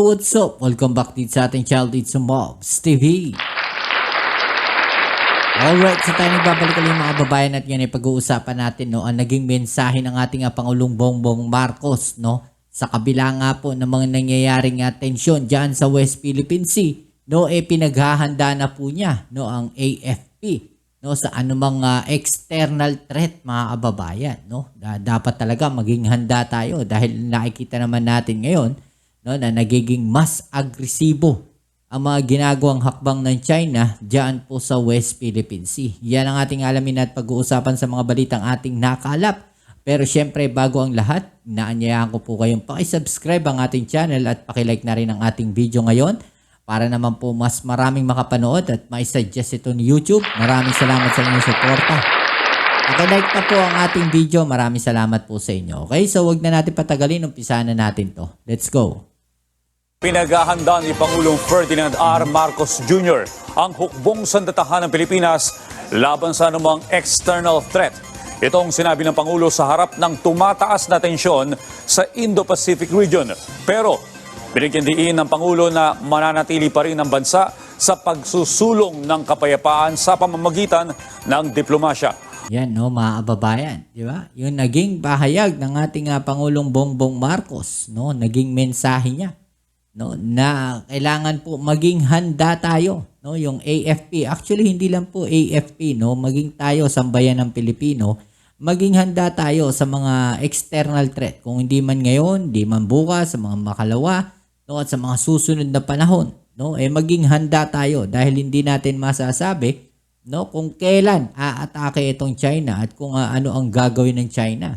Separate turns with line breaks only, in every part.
what's up? Welcome back dito sa ating channel dito sa Mobs TV. Alright, so tayo nagbabalik ulit mga babayan at yan ay pag-uusapan natin ang naging mensahe ng ating Pangulong Bongbong Marcos sa kabila nga po ng mga nangyayaring tensyon dyan sa West Philippine Sea. Pinaghahanda na po niya ang AFP sa anumang external threat mga kababayan. Dapat talaga maging handa tayo dahil nakikita naman natin ngayon na nagiging mas agresibo ang mga ginagawang hakbang ng China diyan po sa West Philippine Sea. Yan ang ating alamin at pag-uusapan sa mga balitang ating nakalap. Pero syempre bago ang lahat, inaanyayahan ko po kayong pakisubscribe ang ating channel at pakilike na rin ang ating video ngayon para naman po mas maraming makapanood at maisuggest ito ni YouTube. Maraming salamat sa inyong suporta. Pakilike pa po ang ating video. Maraming salamat po sa inyo. Okay, so wag na natin patagalin. Umpisahan na natin to. Let's go.
Pinaghahanda ni Pangulong Ferdinand R. Marcos Jr. ang hukbong sandatahan ng Pilipinas laban sa anumang external threat. Itong sinabi ng Pangulo sa harap ng tumataas na tensyon sa Indo-Pacific region. Pero binigyan diin ng Pangulo na mananatili pa rin ang bansa sa pagsusulong ng kapayapaan sa pamamagitan ng diplomasya.
Yan mga kababayan, di ba? Yung naging bahayag ng ating Pangulong Bongbong Marcos, naging mensahe niya. Na kailangan po maging handa tayo, yung AFP. Actually hindi lang po AFP, maging tayo sambayan ng Pilipino, maging handa tayo sa mga external threat. Kung hindi man ngayon, hindi man bukas, sa mga makalawa, at sa mga susunod na panahon, maging handa tayo dahil hindi natin masasabi kung kailan aatake itong China at kung ano ang gagawin ng China.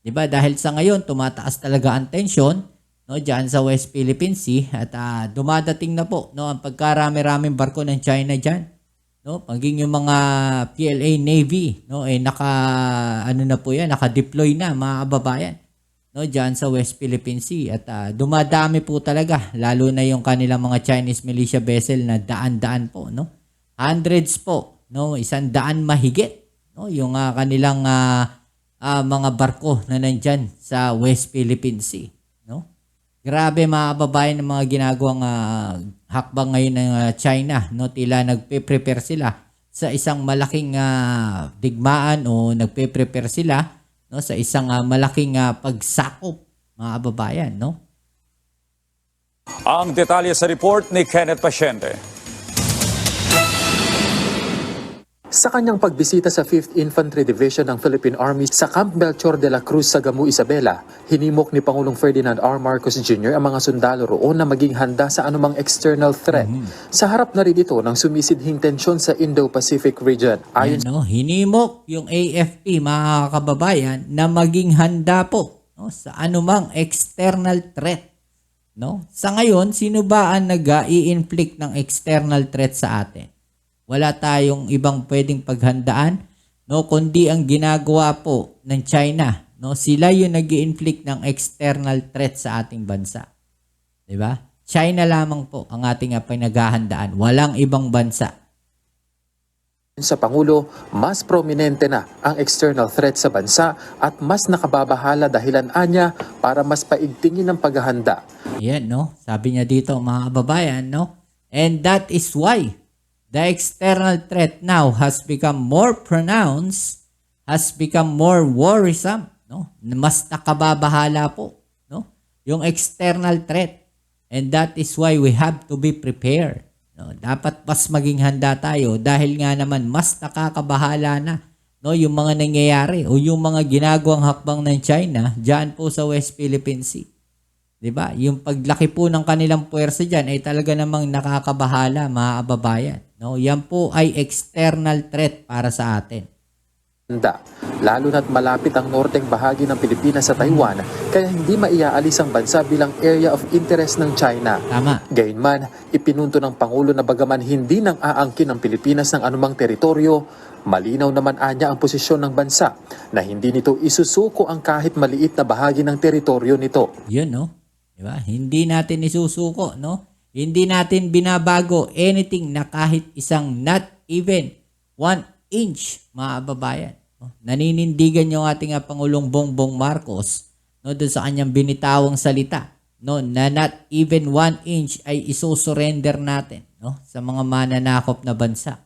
'Di ba? Dahil sa ngayon tumataas talaga ang tension diyan sa West Philippine Sea at dumadating na po ang pagkarami-raming barko ng China diyan. Paging yung mga PLA Navy naka-deploy na mga kababayan diyan sa West Philippine Sea at dumadami po talaga lalo na yung kanilang mga Chinese militia vessel na daan-daan po hundreds po 100 mahigit yung kanilang mga barko na nandyan sa West Philippine Sea. Grabe mga kababayan ng mga ginagawang hakbang ngayon ng China. Tila nagpe-prepare sila sa isang malaking digmaan o nagpe-prepare sila sa isang malaking pagsakop mga kababayan.
Ang detalye sa report ni Kenneth Pasyente.
Sa kanyang pagbisita sa 5th Infantry Division ng Philippine Army sa Camp Melchor de la Cruz sa Gamu, Isabela, hinimok ni Pangulong Ferdinand R. Marcos Jr. ang mga sundalo roon na maging handa sa anumang external threat. Sa harap na rin ito ng sumisidhing tensyon sa Indo-Pacific region.
Ayon hinimok yung AFP mga kababayan na maging handa po sa anumang external threat. Sa ngayon, sino ba ang nag-i-inflict ng external threat sa atin? Wala tayong ibang pwedeng paghandaan, kundi ang ginagawa po ng China. Sila yung nag-i-inflict ng external threat sa ating bansa. 'Di ba? China lamang po ang ating pinaghahandaan, walang ibang bansa.
Sa Pangulo, mas prominente na ang external threat sa bansa at mas nakababahala dahilan anya para mas paigtingin ang paghahanda.
Yan, sabi niya dito mga kababayan, and that is why the external threat now has become more pronounced, has become more worrisome, mas nakababahala po, yung external threat. And that is why we have to be prepared. Dapat mas maging handa tayo dahil nga naman mas nakakabahala na yung mga nangyayari o yung mga ginagawang hakbang ng China diyan po sa West Philippine Sea. 'Di ba? Yung paglaki po ng kanilang puwersa diyan ay talaga namang nakakabahala mga kababayan. Yan po ay external threat para sa atin.
Lalo na't malapit ang norteng bahagi ng Pilipinas sa Taiwan, kaya hindi maiaalis ang bansa bilang area of interest ng China.
Tama.
Gayunman, ipinunto ng Pangulo na bagaman hindi nang aangkin ng Pilipinas ng anumang teritoryo, malinaw naman anya ang posisyon ng bansa na hindi nito isusuko ang kahit maliit na bahagi ng teritoryo nito.
Yun, diba? Hindi natin isusuko, Hindi natin binabago anything na kahit isang not even 1 inch, mga kababayan. Naninindigan yung ating Pangulong Bongbong Marcos doon sa kanyang binitawang salita no, na not even 1 inch ay isusurrender natin, no, sa mga mananakop na bansa.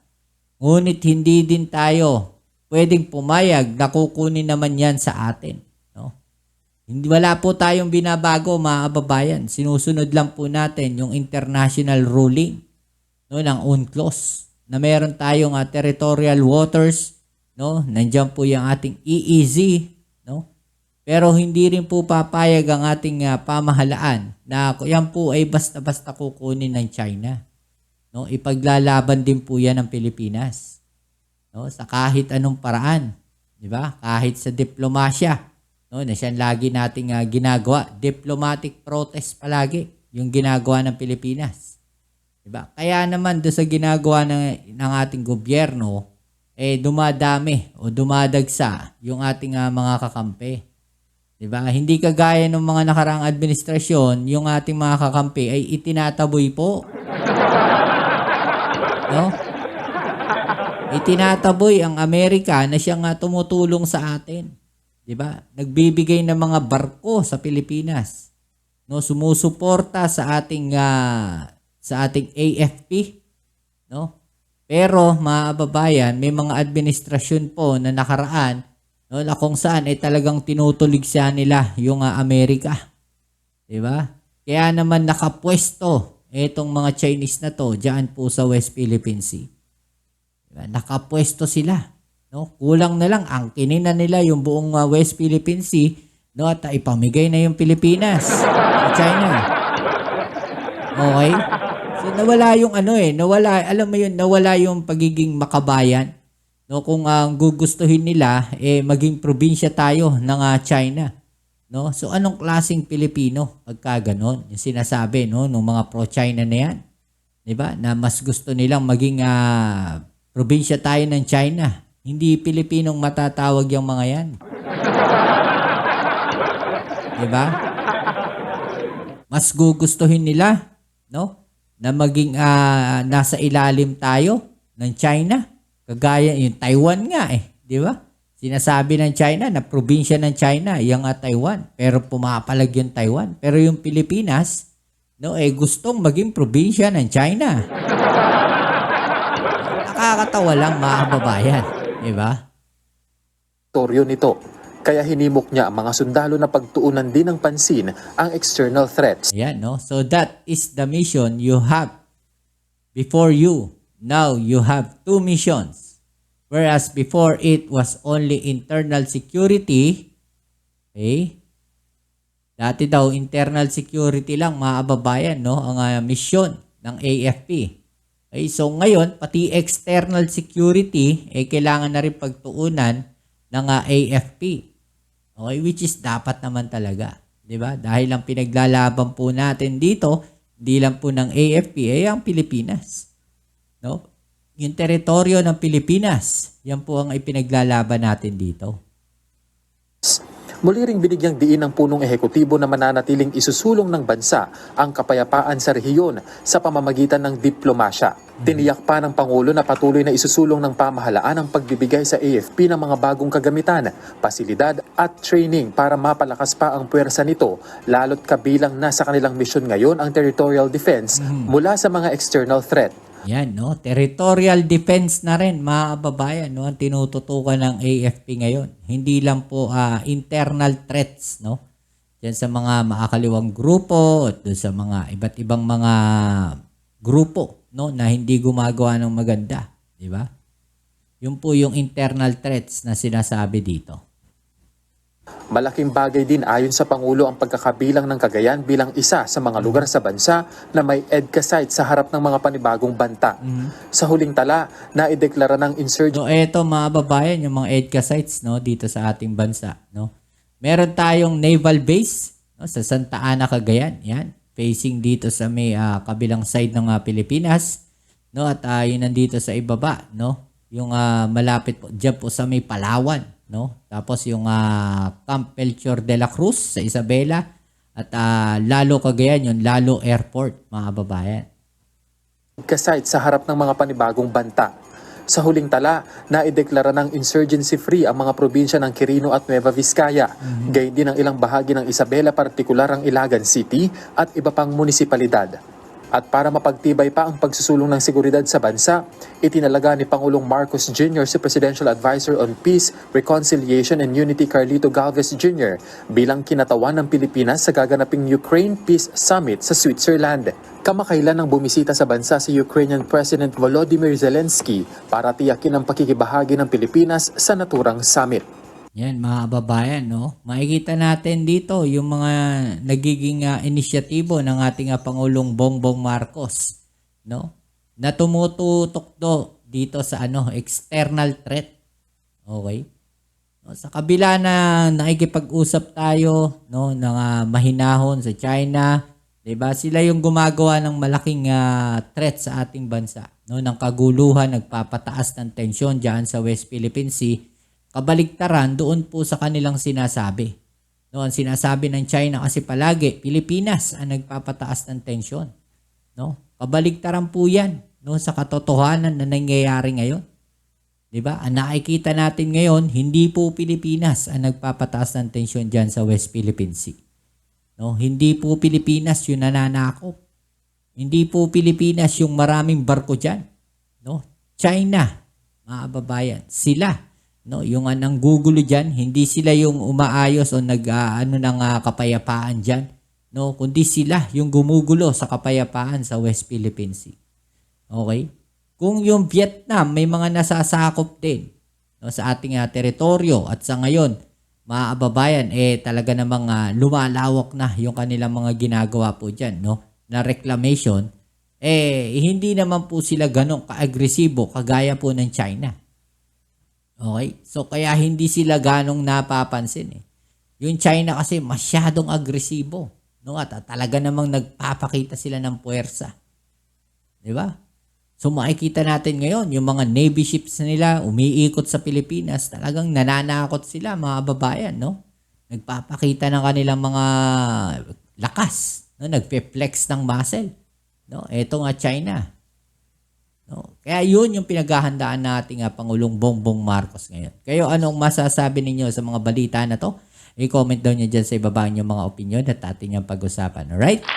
Ngunit hindi din tayo pwedeng pumayag na kukunin naman yan sa atin. No? Hindi, wala po tayong binabago, mga kababayan. Sinusunod lang po natin yung international ruling, no, ng UNCLOS, na meron tayong territorial waters, no? Nandiyan po yung ating EEZ, no? Pero hindi rin po papayag ang ating pamahalaan na yan po ay basta-basta kukunin ng China. No? Ipaglalaban din po yan ng Pilipinas. No? Sa kahit anong paraan. Di ba? Kahit sa diplomasya. No? Na siya lagi nating ginagawa. Diplomatic protest palagi yung ginagawa ng Pilipinas. Di ba? Kaya naman doon sa ginagawa ng ating gobyerno, dumadami o dumadagsa yung ating mga kakampi. Diba? Hindi kagaya ng mga nakaraang administrasyon, yung ating mga kakampi ay itinataboy po. No? Itinataboy ang Amerika na siyang tumutulong sa atin. Diba? Nagbibigay ng mga barko sa Pilipinas. No, sumusuporta sa ating AFP, no? Pero mga kababayan, may mga administrasyon po na nakaraan, no, na kung saan ay talagang tinutuligsa nila yung Amerika. Diba? Kaya naman nakapwesto itong mga Chinese na to diyan po sa West Philippine Sea. Diba? Nakapwesto sila. No? Kulang na lang, angkinin na nila yung buong West Philippine Sea, no, at ipamigay na yung Pilipinas sa China. Okay? So nawala yung nawala, alam mo yun, nawala yung pagiging makabayan. No, kung ang gugustuhin nila maging probinsya tayo ng China, no? So anong klaseng Pilipino pagka ganon? Yung sinasabi, no, ng mga pro-China na 'yan. 'Di ba? Na mas gusto nilang maging probinsya tayo ng China. Hindi Pilipinong matatawag yung mga 'yan. 'Di ba? Mas gugustuhin nila, no, na maging nasa ilalim tayo ng China. Kagaya yung Taiwan nga di ba? Sinasabi ng China na probinsya ng China, yung Taiwan. Pero pumapalag yung Taiwan. Pero yung Pilipinas, no, gustong maging probinsya ng China. Nakakatawa lang, mga kababayan, di ba?
Toryo nito. Kaya hinimok niya ang mga sundalo na pagtuunan din ng pansin ang external threats.
Ayan, no? So that is the mission you have before you. Now you have 2 missions. Whereas before it was only internal security. Okay? Dati daw internal security lang, mga kababayan, no, ang mission ng AFP. Okay, so ngayon pati external security kailangan na rin pagtuunan ng AFP. Okay, which is dapat naman talaga, 'di ba? Dahil ang pinaglalaban po natin dito, di lang po ng AFP ang Pilipinas. No? Yung teritoryo ng Pilipinas, yan po ang ipinaglalaban natin dito.
Muli ring binigyang diin ng punong ehekutibo na mananatiling isusulong ng bansa ang kapayapaan sa rehiyon sa pamamagitan ng diplomasya. Tiniyak pa ng Pangulo na patuloy na isusulong ng pamahalaan ang pagbibigay sa AFP ng mga bagong kagamitan, pasilidad at training para mapalakas pa ang puwersa nito, lalo't kabilang na sa kanilang misyon ngayon ang territorial defense mula sa mga external threat.
Yan, no? Territorial defense na rin, mga kababayan, no? Ang tinututukan ng AFP ngayon. Hindi lang po internal threats, no? Diyan sa mga makakaliwang grupo at sa mga iba't ibang mga grupo, no, na hindi gumagawa ng maganda, di ba? Yun po yung internal threats na sinasabi dito.
Malaking bagay din ayon sa Pangulo ang pagkakabilang ng Cagayan bilang isa sa mga lugar sa bansa na may EDCA site sa harap ng mga panibagong banta. Sa huling tala, naideklara ng insurgent.
So eto, mga babayan, yung mga EDCA sites, no, dito sa ating bansa, no. Meron tayong naval base, no, sa Santa Ana, Cagayan. Yan, facing dito sa may kabilang side ng Pilipinas, no, at yun nandito sa ibaba, no. Yung malapit po diyan po sa may Palawan, no? Tapos yung Camp Melchor de la Cruz sa Isabela at Lalo Cagayan, yung Lalo Airport, mga kababayan.
Kasite sa harap ng mga panibagong banta. Sa huling tala, naideklara ng insurgency-free ang mga probinsya ng Quirino at Nueva Vizcaya. Gayon din ang ilang bahagi ng Isabela, partikular ang Ilagan City at iba pang munisipalidad. At para mapagtibay pa ang pagsusulong ng seguridad sa bansa, itinalaga ni Pangulong Marcos Jr. si Presidential Advisor on Peace, Reconciliation and Unity Carlito Galvez Jr. bilang kinatawan ng Pilipinas sa gaganaping Ukraine Peace Summit sa Switzerland. Kamakailan nang bumisita sa bansa si Ukrainian President Volodymyr Zelensky para tiyakin ang pakikibahagi ng Pilipinas sa naturang summit.
Yan mga kababayan, no? Makikita natin dito yung mga nagiging inisyatibo ng ating Pangulong Bongbong Marcos, no? Na tumututok dito sa external threat. Okay? No, sa kabila na nakikipag-usap tayo, no, ng mahinahon sa China, 'di ba? Sila yung gumagawa ng malaking threat sa ating bansa, no, ng kaguluhan, nagpapataas ng tensyon diyan sa West Philippine Sea. Kabaligtaran doon po sa kanilang sinasabi. No, ang sinasabi ng China kasi palagi, Pilipinas ang nagpapataas ng tensyon. No? Kabaligtaran po 'yan, no, sa katotohanan na nangyayari ngayon. 'Di ba? Ang nakikita natin ngayon, hindi po Pilipinas ang nagpapataas ng tensyon diyan sa West Philippine Sea. No, hindi po Pilipinas yung nananakop. Hindi po Pilipinas yung maraming barko diyan. No? China, mga kababayan, sila. No, yung nanggugulo diyan, hindi sila yung umaayos o ng kapayapaan diyan, no, kundi sila yung gumugulo sa kapayapaan sa West Philippine Sea. Okay? Kung yung Vietnam may mga nasasakop din, no, sa ating teritoryo at sa ngayon, mga kababayan, talaga namang lumalawak na yung kanilang mga ginagawa po diyan, no, na reclamation, hindi naman po sila ganong kaagresibo kagaya po ng China. Okay? So, kaya hindi sila ganong napapansin. Yung China kasi masyadong agresibo. No? At talaga namang nagpapakita sila ng puwersa. Diba? So, makikita natin ngayon, yung mga Navy ships nila umiikot sa Pilipinas, talagang nananakot sila, mga babayan. No? Nagpapakita ng kanilang mga lakas. No? Nagpe-flex ng muscle. No? Ito nga China. No? Kaya yun yung pinaghahandaan nating Pangulong Bongbong Marcos ngayon. Kayo, anong masasabi ninyo sa mga balita na to? I-comment daw nyo dyan sa ibaba nyo mga opinion at ating yung pag-usapan. Alright?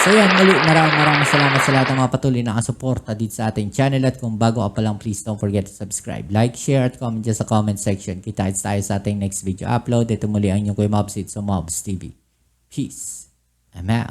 So yan, muli maraming salamat sa lahat ng mga patuloy na kasuporta dito sa ating channel. At kung bago ka pa lang, please don't forget to subscribe, like, share, at comment dyan sa comment section. Kita-kits tayo sa ating next video upload. Ito muli ang inyong Kuya Mobs, it's Mobs TV. Peace. I'm out.